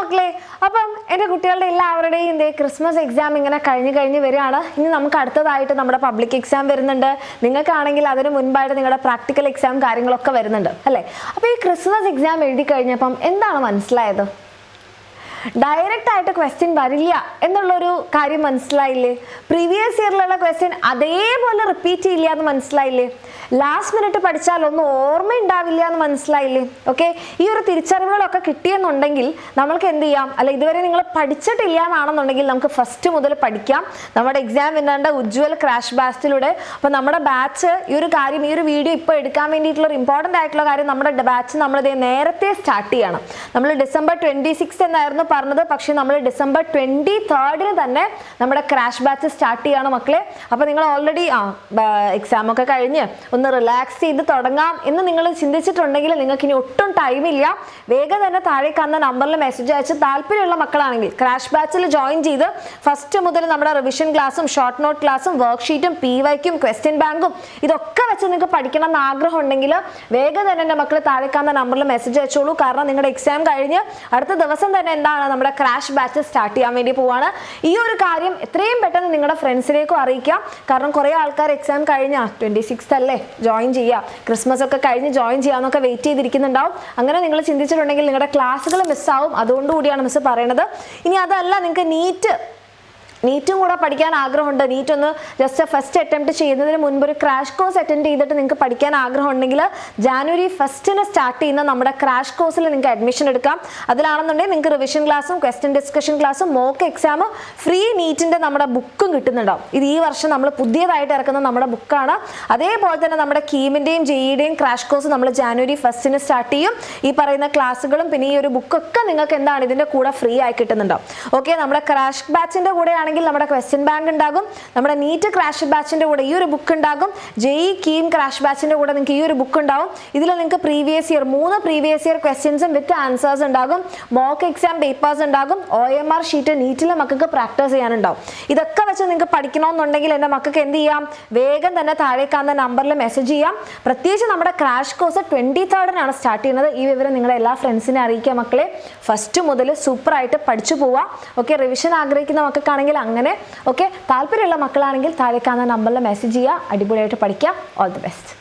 മക്കളെ, അപ്പം എൻ്റെ കുട്ടികളുടെ എല്ലാവരുടെയും ക്രിസ്മസ് എക്സാം ഇങ്ങനെ കഴിഞ്ഞ് വരികയാണ്. ഇനി നമുക്ക് അടുത്തതായിട്ട് നമ്മുടെ പബ്ലിക് എക്സാം വരുന്നുണ്ട്. നിങ്ങൾക്കാണെങ്കിൽ അതിന് മുൻപായിട്ട് നിങ്ങളുടെ പ്രാക്ടിക്കൽ എക്സാം കാര്യങ്ങളൊക്കെ വരുന്നുണ്ട് അല്ലേ? അപ്പോൾ ഈ ക്രിസ്മസ് എക്സാം എഴുതി കഴിഞ്ഞപ്പം എന്താണ് മനസ്സിലായത്? ഡയറക്റ്റ് ആയിട്ട് ക്വസ്റ്റ്യൻ വരില്ല എന്നുള്ളൊരു കാര്യം മനസ്സിലായില്ലേ? പ്രീവിയസ് ഇയറിലുള്ള ക്വസ്റ്റ്യൻ അതേപോലെ റിപ്പീറ്റ് ചെയ്യില്ല എന്ന് മനസ്സിലായില്ലേ? ലാസ്റ്റ് മിനിറ്റ് പഠിച്ചാൽ ഒന്നും ഓർമ്മയുണ്ടാവില്ല എന്ന് മനസ്സിലായില്ലേ? ഓക്കെ, ഈ ഒരു തിരിച്ചറിവുകളൊക്കെ കിട്ടിയെന്നുണ്ടെങ്കിൽ നമ്മൾക്ക് എന്ത് ചെയ്യാം? അല്ല, ഇതുവരെ നിങ്ങൾ പഠിച്ചിട്ടില്ല എന്നാണെന്നുണ്ടെങ്കിൽ നമുക്ക് ഫസ്റ്റ് മുതൽ പഠിക്കാം. നമ്മുടെ എക്സാം വിന്നറിന്റെ ഉജ്ജ്വൽ ക്രാഷ് ബാച്ചിലൂടെ. അപ്പോൾ നമ്മുടെ ബാച്ച് ഈ ഒരു കാര്യം, ഈ ഒരു വീഡിയോ ഇപ്പോൾ എടുക്കാൻ വേണ്ടിയിട്ടുള്ള ഒരു ഇമ്പോർട്ടൻ്റ് ആയിട്ടുള്ള കാര്യം, നമ്മുടെ ബാച്ച് നമ്മളിത് നേരത്തെ സ്റ്റാർട്ട് ചെയ്യണം. നമ്മൾ December 26 എന്നായിരുന്നു പറഞ്ഞത്, പക്ഷെ നമ്മൾ December 23 തന്നെ നമ്മുടെ ക്രാഷ് ബാച്ച് സ്റ്റാർട്ട് ചെയ്യാണ് മക്കളെ. അപ്പോൾ നിങ്ങൾ ഓൾറെഡി എക്സാം ഒക്കെ കഴിഞ്ഞ് ഒന്ന് റിലാക്സ് ചെയ്ത് തുടങ്ങാം എന്ന് നിങ്ങൾ ചിന്തിച്ചിട്ടുണ്ടെങ്കിൽ നിങ്ങൾക്ക് ഇനി ഒട്ടും ടൈമില്ല. വേഗം തന്നെ താഴെ കാണുന്ന നമ്പറിൽ മെസ്സേജ് അയച്ച് താല്പര്യമുള്ള മക്കളാണെങ്കിൽ ക്രാഷ് ബാച്ചിൽ ജോയിൻ ചെയ്ത് ഫസ്റ്റ് മുതൽ നമ്മുടെ റിവിഷൻ ക്ലാസ്സും ഷോർട്ട് നോട്ട് ക്ലാസ്സും വർക്ക്ഷീറ്റും PYക്കും ക്വസ്റ്റ്യൻ ബാങ്കും ഇതൊക്കെ വെച്ച് നിങ്ങൾക്ക് പഠിക്കണം എന്ന് ആഗ്രഹം ഉണ്ടെങ്കിൽ വേഗം തന്നെ എൻ്റെ മക്കൾ താഴെ കാണുന്ന നമ്പറിൽ മെസ്സേജ് അയച്ചോളൂ. കാരണം നിങ്ങളുടെ എക്സാം കഴിഞ്ഞ് അടുത്ത ദിവസം തന്നെ എന്താണ് നമ്മുടെ ക്രാഷ് ബാച്ച് സ്റ്റാർട്ട് ചെയ്യാൻ വേണ്ടി പോവാണ്. ഈ ഒരു കാര്യം എത്രയും പെട്ടെന്ന് നിങ്ങളുടെ ഫ്രണ്ട്സിലേക്കും അറിയിക്കാം. കാരണം കുറേ ആൾക്കാർ എക്സാം കഴിഞ്ഞ 26th അല്ലേ ജോയിൻ ചെയ്യുക, ക്രിസ്മസ് ഒക്കെ കഴിഞ്ഞ് ജോയിൻ ചെയ്യാമെന്നൊക്കെ വെയിറ്റ് ചെയ്തിരിക്കുന്നുണ്ടാവും. അങ്ങനെ നിങ്ങൾ ചിന്തിച്ചിട്ടുണ്ടെങ്കിൽ നിങ്ങളുടെ ക്ലാസ്സുകൾ മിസ്സാവും. അതുകൊണ്ടുകൂടിയാണ് മിസ് പറയണത്. ഇനി അതല്ല, നിങ്ങൾക്ക് നീറ്റും കൂടെ പഠിക്കാൻ ആഗ്രഹമുണ്ട്, നീറ്റ് ഒന്ന് ജസ്റ്റ് ഫസ്റ്റ് അറ്റംപ്റ്റ് ചെയ്യുന്നതിന് മുൻപ് ഒരു ക്രാഷ് കോഴ്സ് അറ്റൻഡ് ചെയ്തിട്ട് നിങ്ങൾക്ക് പഠിക്കാൻ ആഗ്രഹം ഉണ്ടെങ്കിൽ January 1 സ്റ്റാർട്ട് ചെയ്യുന്ന നമ്മുടെ ക്രാഷ് കോഴ്സിൽ നിങ്ങൾക്ക് അഡ്മിഷൻ എടുക്കാം. അതിലാണെന്നുണ്ടെങ്കിൽ നിങ്ങൾക്ക് റിവിഷൻ ക്ലാസ്സും ക്വസ്റ്റ്യൻ ഡിസ്കഷൻ ക്ലാസ്സും മോക്ക് എക്സാമും ഫ്രീ നീറ്റിൻ്റെ നമ്മുടെ ബുക്കും കിട്ടുന്നുണ്ടാവും. ഇത് ഈ വർഷം നമ്മൾ പുതിയതായിട്ട് ഇറക്കുന്ന നമ്മുടെ ബുക്കാണ്. അതേപോലെ തന്നെ നമ്മുടെ കീമിൻ്റെയും JEEയുടെയും ക്രാഷ് കോഴ്സ് നമ്മൾ January 1 സ്റ്റാർട്ട് ചെയ്യും. ഈ പറയുന്ന ക്ലാസ്സുകളും പിന്നെ ഈ ഒരു ബുക്കൊക്കെ നിങ്ങൾക്ക് എന്താണ് ഇതിൻ്റെ കൂടെ ഫ്രീ ആയി കിട്ടുന്നുണ്ടാവും. ഓക്കെ, നമ്മുടെ ക്രാഷ് ബാച്ചിൻ്റെ കൂടെ ആണെങ്കിൽ നമ്മുടെ ക്വസ്റ്റ്യൻ ബാങ്ക് ഉണ്ടാകും. നമ്മുടെ നീറ്റ് ക്രാഷ് ബാച്ചിന്റെ കൂടെ ഈ ഒരു ബുക്ക് ഉണ്ടാകും. JEE കീം ക്രാഷ് ബാച്ചിന്റെ കൂടെ നിങ്ങൾക്ക് ഈ ഒരു ബുക്ക് ഉണ്ടാവും. ഇതിൽ നിങ്ങൾക്ക് പ്രീവിയസ് ഇയർ 3 പ്രീവിയസ് ഇയർ ക്വസ്റ്റ്യൻസും വിത്ത് ആൻസേഴ്സ് ഉണ്ടാകും. മോക്ക് എക്സാം പേപ്പേഴ്സ് ഉണ്ടാകും. OMR ഷീറ്റ് നീറ്റിൽ മക്കൾക്ക് പ്രാക്ടീസ് ചെയ്യാനുണ്ടാവും. ഇതൊക്കെ വെച്ച് നിങ്ങൾക്ക് പഠിക്കണമെന്നുണ്ടെങ്കിൽ എൻ്റെ മക്കൾക്ക് എന്ത് ചെയ്യാം? വേഗം തന്നെ താഴെ കാണുന്ന നമ്പറിൽ മെസ്സേജ് ചെയ്യാം. പ്രത്യേകിച്ച് നമ്മുടെ ക്രാഷ് കോഴ്സ് 23rd സ്റ്റാർട്ട് ചെയ്യുന്നത്. ഈ വിവരം നിങ്ങളുടെ എല്ലാ ഫ്രണ്ട്സിനെ അറിയിക്കുക മക്കളെ. ഫസ്റ്റ് മുതൽ സൂപ്പറായിട്ട് പഠിച്ചു പോവാം. ഓക്കെ, റിവിഷൻ ആഗ്രഹിക്കുന്ന മക്കൾക്കാണെങ്കിൽ അങ്ങനെ. ഓക്കെ, താല്പര്യമുള്ള മക്കളാണെങ്കിൽ താഴെ കാണുന്ന നമ്പറിൽ മെസ്സേജ് ചെയ്യുക. അടിപൊളിയായിട്ട് പഠിക്കാം. All the best.